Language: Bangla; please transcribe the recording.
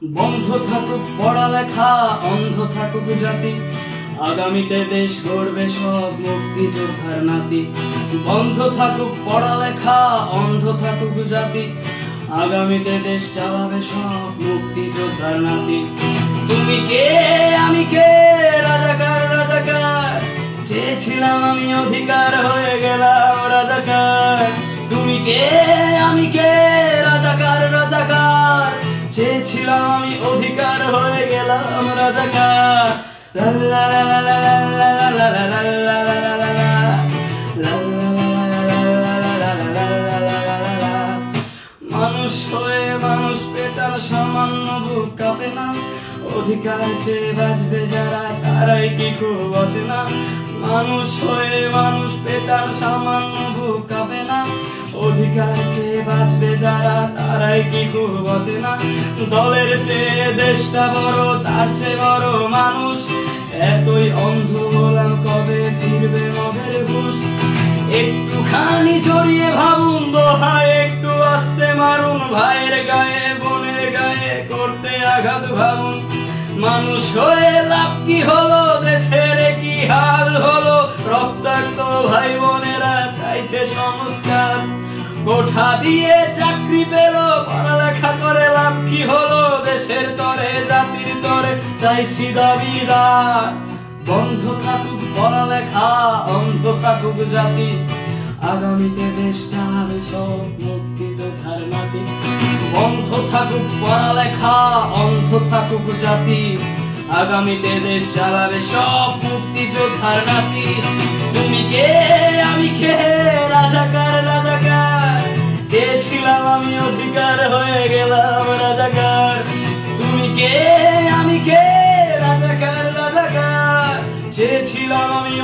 বন্ধ থাকুক পড়ালেখা, অন্ধ থাকুক জাতি, আগামীতে দেশ গড়বে সব মুক্তিযোদ্ধার নাতি। বন্ধ থাকুক পড়ালেখা, অন্ধ থাকুক জাতি, আগামীতে দেশ চালাবে সব মুক্তিযোদ্ধার নাতি। তুমি কে আমি কে, রাজাকার রাজাকার, চেয়েছিলাম আমি অধিকার হয়ে গেলাম রাজাকার। তুমি কে আমি কে, রাজাকার রাজাকার, চেয়েছিলাম আমি অধিকার হয়ে গেলাম রাজাকার। মানুষ হয়ে মানুষ পেটার সামান্য বুক কাঁপে না, অধিকার চেয়ে বাঁচবে যারা তারাই কি খুব অচেনা। মানুষ হয়ে মানুষ পেটার সামান্য বুক কাঁপে না, অধিকার চেয়ে বাঁচবে যারা তারাই কি খুব অচেনা। দলের চেয়ে দেশটা বড়, তার চেয়ে বড় মানুষ, এতই অন্ধ হলাম কবে ফিরবে মদের ঘুষ। একটুখানি জড়িয়ে ভাবুন দোহায়, একটু আস্তে মারুন ভাইয়ের গায়ে বোনের গায়ে করতে আঘাত ভাবুন। মানুষ হয়ে লাভ কি হলো, দেশের কি হাল হলো, রক্তাক্ত ভাই বোনেরা চাইছে সংস্কার। কোঠা দিয়ে চাকরি পেল, পড়ালেখা করে লাভ কি হলো, দেশের তরে জাতির তরে চাইছি দাবিদার। বন্ধ থাকুক পড়ালেখা, অন্ধ থাকুক জাতি, আগামীতে দেশ চালাবে সব মুক্তিযোদ্ধার নাতি। বন্ধ থাকুক পড়ালেখা, অন্ধ থাকুক জাতি, আগামীতে দেশ চালাবে সব মুক্তিযোদ্ধার নাতি। তুমি কে আমি কে, রাজাকার রাজাকার, চেয়েছিলাম আমি অধিকার হয়ে গেলাম রাজাকার। তুমি কে আমি কে, রাজাকার রাজাকার, চেয়েছিলাম আমি